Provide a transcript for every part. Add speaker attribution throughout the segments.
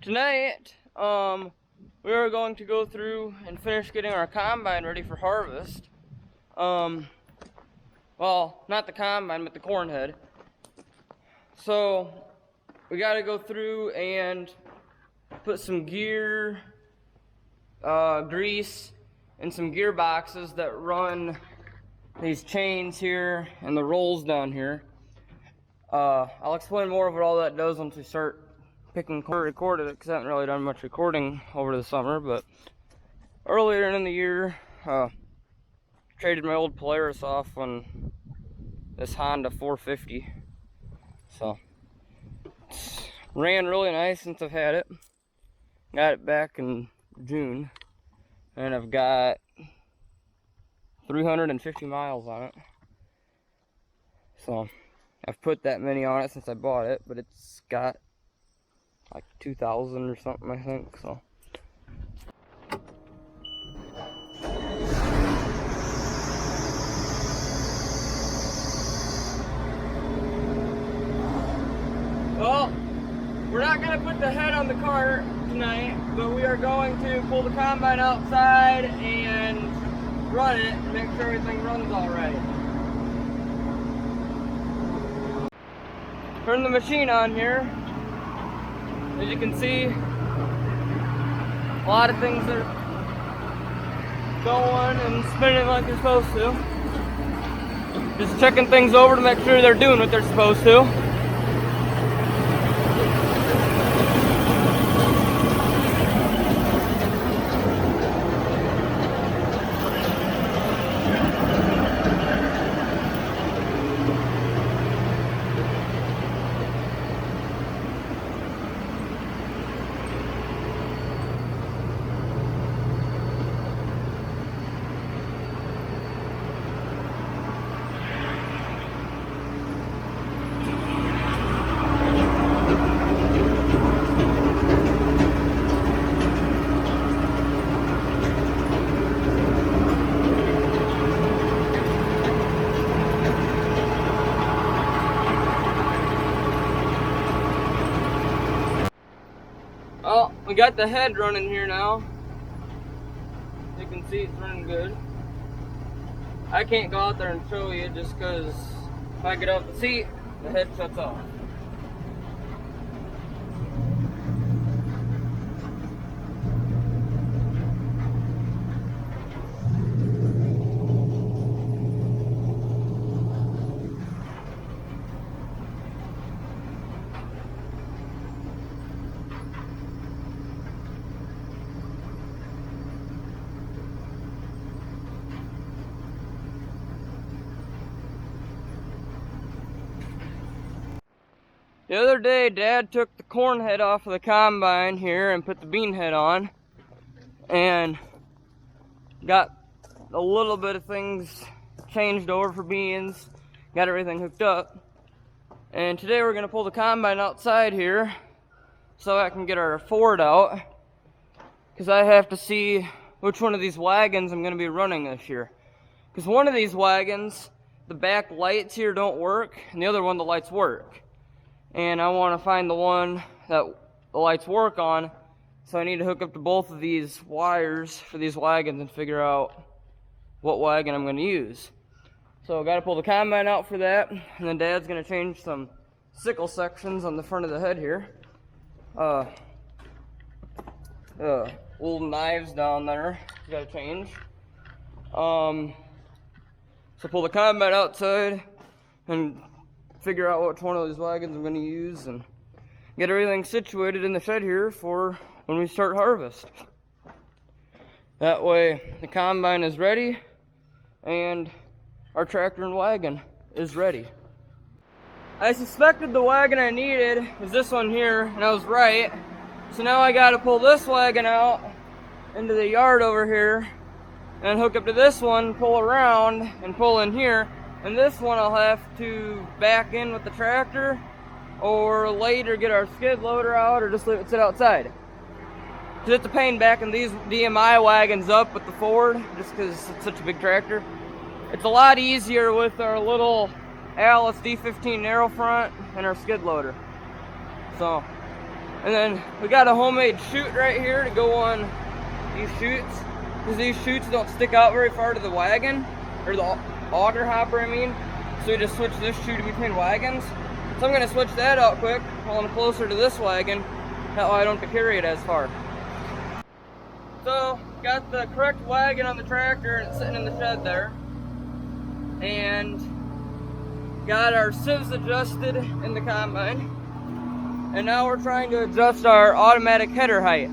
Speaker 1: Tonight, we are going to go through and finish getting our combine ready for harvest. Well, not the combine, but the corn head. So, we got to go through and put some gear, grease, and some gearboxes that run these chains here and the rolls down here. I'll explain more of what all that does once we start picking corn. Recorded it because I haven't really done much recording over the summer, but earlier in the year, traded my old Polaris off on this Honda 450. So, it's ran really nice since I've had it. Got it back in June, and I've got 350 miles on it. So, I've put that many on it since I bought it, but it's got like 2,000 or something, I think, so. Well, we're not going to put the head on the cart tonight, but we are going to pull the combine outside and run it and make sure everything runs all right. Turn the machine on here. As you can see, a lot of things are going and spinning like they're supposed to. Just checking things over to make sure they're doing what they're supposed to. Oh, we got the head running here now. You can see it's running good. I can't go out there and show you just because if I get off the seat, the head shuts off. The other day, Dad took the corn head off of the combine here and put the bean head on, and got a little bit of things changed over for beans, got everything hooked up. And today we're going to pull the combine outside here so I can get our Ford out, because I have to see which one of these wagons I'm going to be running this year. Because one of these wagons, the back lights here don't work, and the other one, the lights work. And I want to find the one that the lights work on, so I need to hook up to both of these wires for these wagons and figure out what wagon I'm going to use. So I got to pull the combine out for that, and then Dad's going to change some sickle sections on the front of the head here. Little knives down there, got to change. So pull the combine outside and figure out which one of these wagons I'm going to use and get everything situated in the shed here for when we start harvest. That way the combine is ready and our tractor and wagon is ready. I suspected the wagon I needed was this one here, and I was right. So now I got to pull this wagon out into the yard over here and hook up to this one, pull around and pull in here. And this one I'll have to back in with the tractor, or later get our skid loader out, or just leave it sit outside. Because it's a pain backing these DMI wagons up with the Ford, just because it's such a big tractor. It's a lot easier with our little Alice D15 narrow front and our skid loader. So And then we got a homemade chute right here to go on these chutes, because these chutes don't stick out very far to the wagon, or the auger hopper, I mean. So we just switch this chute between wagons. So I'm gonna switch that out quick while I'm closer to this wagon. That way I don't have to carry it as far. So, got the correct wagon on the tractor and it's sitting in the shed there. And got our sieves adjusted in the combine. And now we're trying to adjust our automatic header height.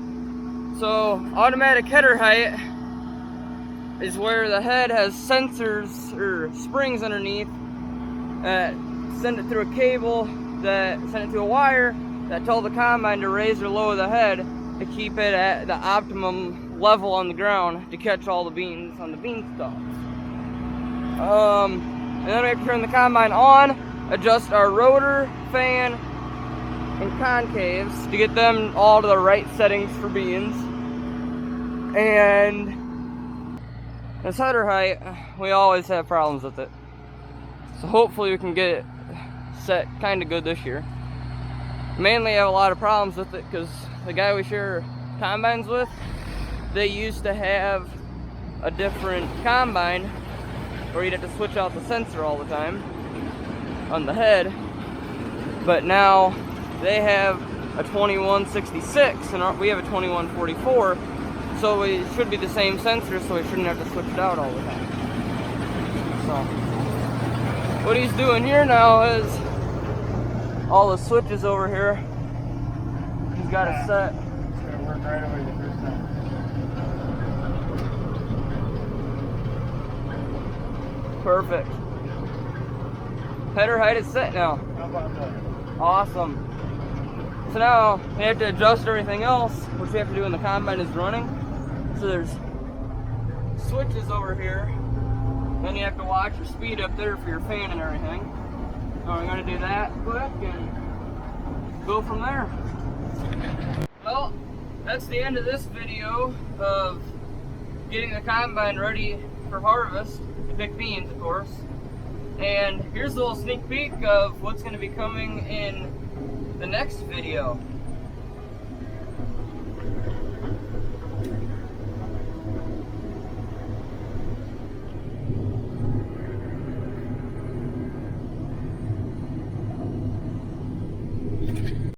Speaker 1: So, automatic header height is where the head has sensors or springs underneath that send it through a cable, that send it to a wire that tell the combine to raise or lower the head to keep it at the optimum level on the ground to catch all the beans on the beanstalks. And then we have to turn the combine on, adjust our rotor, fan, and concaves to get them all to the right settings for beans. And this header height, we always have problems with it. So hopefully we can get it set kind of good this year. Mainly I have a lot of problems with it because the guy we share combines with, they used to have a different combine where you'd have to switch out the sensor all the time on the head, but now they have a 2166 and we have a 2144, so it should be the same sensor, so we shouldn't have to switch it out all the time. So what he's doing here now is all the switches over here, he's got it set.
Speaker 2: It's gonna work right away the first time.
Speaker 1: Perfect. Header height is set now.
Speaker 2: How about that?
Speaker 1: Awesome. So now we have to adjust everything else, which we have to do when the combine is running. So there's switches over here. Then you have to watch your speed up there for your fan and everything. So we're going to do that quick and go from there. Well, that's the end of this video of getting the combine ready for harvest, to pick beans of course. And here's a little sneak peek of what's going to be coming in the next video.